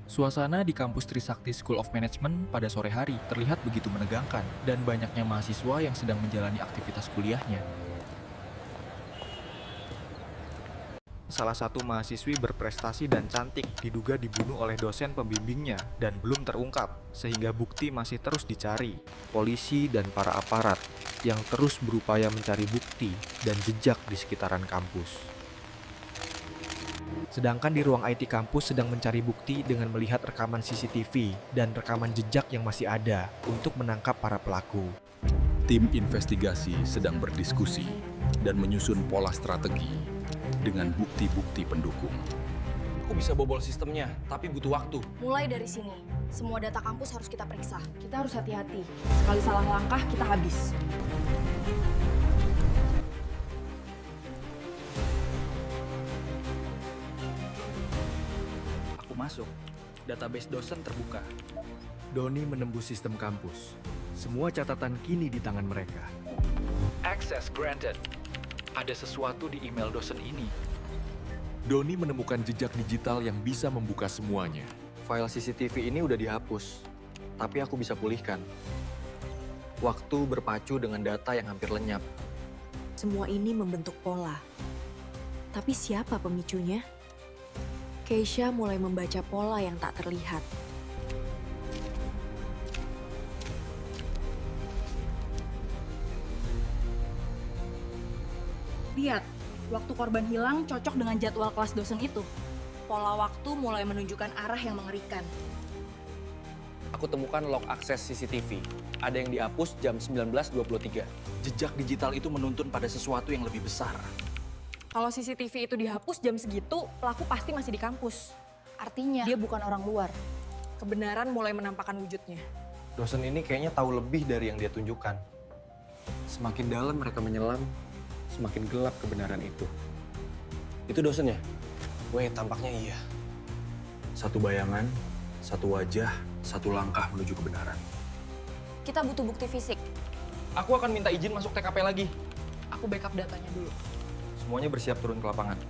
Suasana di kampus Trisakti School of Management pada sore hari terlihat begitu menegangkan dan banyaknya mahasiswa yang sedang menjalani aktivitas kuliahnya. Salah satu mahasiswi berprestasi dan cantik diduga dibunuh oleh dosen pembimbingnya dan belum terungkap, sehingga bukti masih terus dicari. Polisi dan para aparat yang terus berupaya mencari bukti dan jejak di sekitaran kampus. Sedangkan di ruang IT kampus sedang mencari bukti dengan melihat rekaman CCTV dan rekaman jejak yang masih ada untuk menangkap para pelaku. Tim investigasi sedang berdiskusi dan menyusun pola strategi dengan bukti-bukti pendukung. Aku bisa bobol sistemnya, tapi butuh waktu. Mulai dari sini, semua data kampus harus kita periksa. Kita harus hati-hati. Sekali salah langkah, kita habis. Aku masuk. Database dosen terbuka. Doni menembus sistem kampus. Semua catatan kini di tangan mereka. Access granted. Ada sesuatu di email dosen ini. Doni menemukan jejak digital yang bisa membuka semuanya. File CCTV ini udah dihapus, tapi aku bisa pulihkan. Waktu berpacu dengan data yang hampir lenyap. Semua ini membentuk pola. Tapi siapa pemicunya? Keisha mulai membaca pola yang tak terlihat. Lihat, waktu korban hilang cocok dengan jadwal kelas dosen itu. Pola waktu mulai menunjukkan arah yang mengerikan. Aku temukan log akses CCTV. Ada yang dihapus jam 19.23. Jejak digital itu menuntun pada sesuatu yang lebih besar. Kalau CCTV itu dihapus jam segitu, pelaku pasti masih di kampus. Artinya, dia bukan orang luar. Kebenaran mulai menampakkan wujudnya. Dosen ini kayaknya tahu lebih dari yang dia tunjukkan. Semakin dalam mereka menyelam, semakin gelap kebenaran itu. Itu dosennya? Weh, tampaknya iya. Satu bayangan, satu wajah, satu langkah menuju kebenaran. Kita butuh bukti fisik. Aku akan minta izin masuk TKP lagi. Aku backup datanya dulu. Semuanya bersiap turun ke lapangan.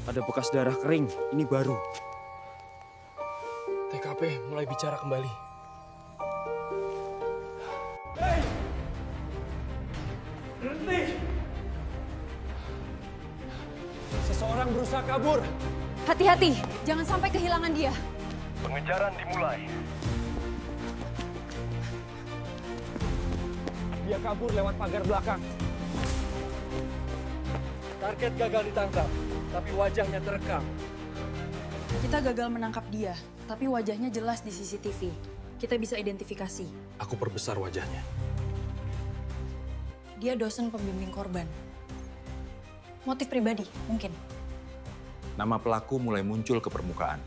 Ada bekas darah kering, ini baru. TKP mulai bicara kembali. Seseorang berusaha kabur. Hati-hati, jangan sampai kehilangan dia. Pengejaran dimulai. Dia kabur lewat pagar belakang. Target gagal ditangkap, tapi wajahnya terekam. Kita gagal menangkap dia, tapi wajahnya jelas di CCTV. Kita bisa identifikasi. Aku perbesar wajahnya. Dia dosen pembimbing korban. Motif pribadi, mungkin. Nama pelaku mulai muncul ke permukaan.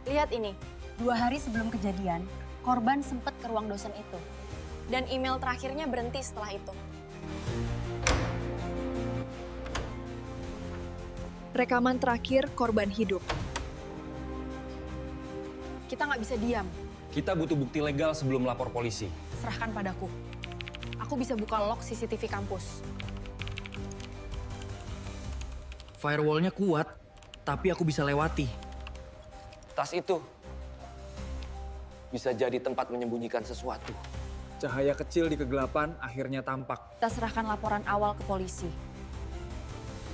Lihat ini, 2 hari sebelum kejadian, korban sempat ke ruang dosen itu. Dan email terakhirnya berhenti setelah itu. Rekaman terakhir korban hidup. Kita nggak bisa diam. Kita butuh bukti legal sebelum lapor polisi. Serahkan padaku. Aku bisa buka log CCTV kampus. Firewall-nya kuat, tapi aku bisa lewati. Tas itu bisa jadi tempat menyembunyikan sesuatu. Cahaya kecil di kegelapan akhirnya tampak. Kita serahkan laporan awal ke polisi.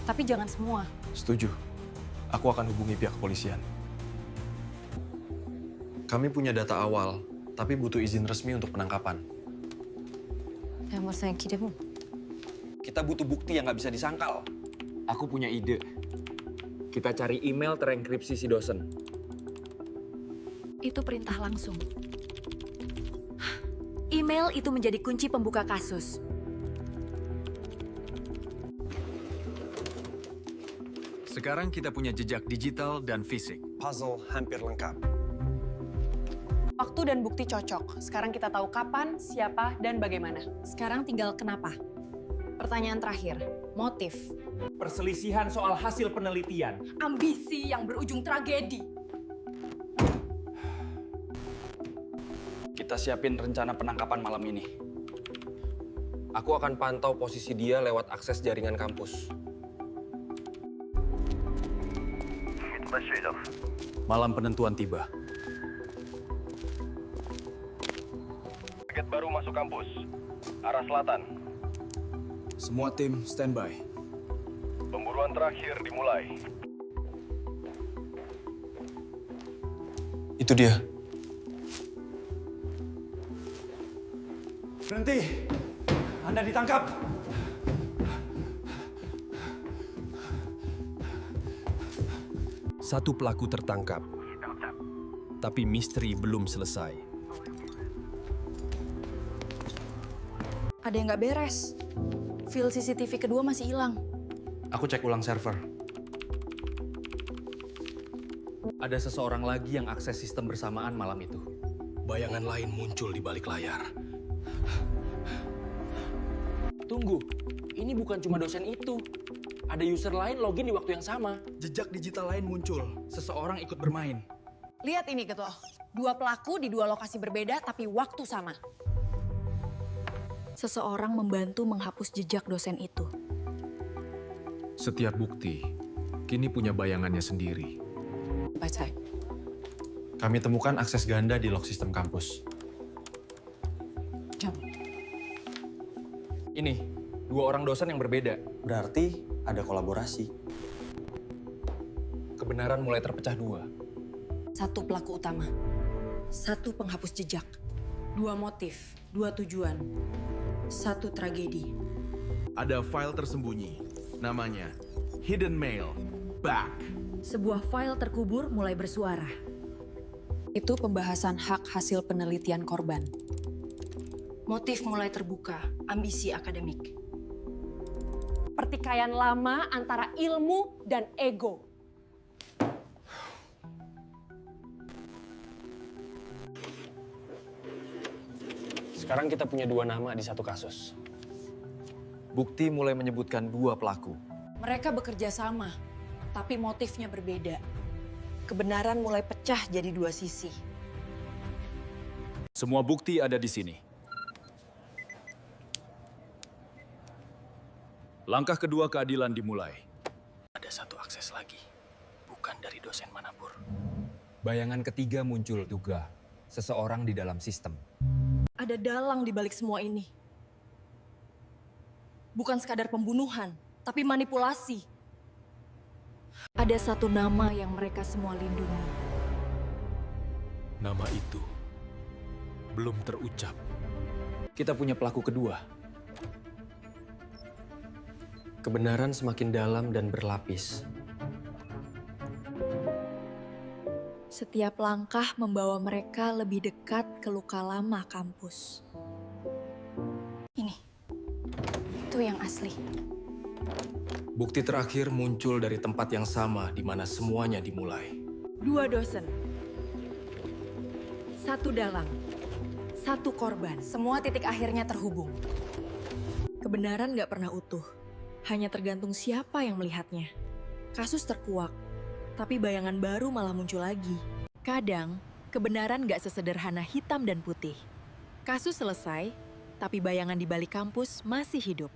Tapi jangan semua. Setuju. Aku akan hubungi pihak kepolisian. Kami punya data awal, tapi butuh izin resmi untuk penangkapan. Kita butuh bukti yang nggak bisa disangkal. Aku punya ide. Kita cari email terenkripsi si dosen. Itu perintah langsung. Email itu menjadi kunci pembuka kasus. Sekarang kita punya jejak digital dan fisik. Puzzle hampir lengkap. Waktu dan bukti cocok. Sekarang kita tahu kapan, siapa, dan bagaimana. Sekarang tinggal kenapa. Pertanyaan terakhir, motif. Perselisihan soal hasil penelitian. Ambisi yang berujung tragedi. Kita siapin rencana penangkapan malam ini. Aku akan pantau posisi dia lewat akses jaringan kampus. Malam penentuan tiba. Target baru masuk kampus. Arah selatan. Semua tim standby. Pemburuan terakhir dimulai. Itu dia. Berhenti! Anda ditangkap! Satu pelaku tertangkap, tapi misteri belum selesai. Ada yang nggak beres. File CCTV kedua masih hilang. Aku cek ulang server. Ada seseorang lagi yang akses sistem bersamaan malam itu. Bayangan lain muncul di balik layar. Tunggu, ini bukan cuma dosen itu. Ada user lain login di waktu yang sama. Jejak digital lain muncul. Seseorang ikut bermain. Lihat ini, Ketua. 2 pelaku di 2 lokasi berbeda tapi waktu sama. Seseorang membantu menghapus jejak dosen itu. Setiap bukti kini punya bayangannya sendiri. Baca. Kami temukan akses ganda di log sistem kampus. Ini, 2 orang dosen yang berbeda. Berarti ada kolaborasi. Kebenaran mulai terpecah 2. 1 pelaku utama. 1 penghapus jejak. 2 motif, 2 tujuan. 1 tragedi. Ada file tersembunyi. Namanya Hidden Mail. Back. Sebuah file terkubur mulai bersuara. Itu pembahasan hak hasil penelitian korban. Motif mulai terbuka, ambisi akademik. Pertikaian lama antara ilmu dan ego. Sekarang kita punya 2 nama di 1 kasus. Bukti mulai menyebutkan 2 pelaku. Mereka bekerja sama, tapi motifnya berbeda. Kebenaran mulai pecah jadi 2 sisi. Semua bukti ada di sini. Langkah kedua keadilan dimulai. Ada 1 akses lagi, bukan dari dosen manapun. Bayangan ketiga muncul juga, seseorang di dalam sistem. Ada dalang di balik semua ini. Bukan sekadar pembunuhan, tapi manipulasi. Ada 1 nama yang mereka semua lindungi. Nama itu belum terucap. Kita punya pelaku kedua. Kebenaran semakin dalam dan berlapis. Setiap langkah membawa mereka lebih dekat ke luka lama kampus. Itu yang asli. Bukti terakhir muncul dari tempat yang sama di mana semuanya dimulai. 2 dosen. 1 dalang. 1 korban. Semua titik akhirnya terhubung. Kebenaran nggak pernah utuh. Hanya tergantung siapa yang melihatnya. Kasus terkuak, tapi bayangan baru malah muncul lagi. Kadang, kebenaran nggak sesederhana hitam dan putih. Kasus selesai, tapi bayangan di balik kampus masih hidup.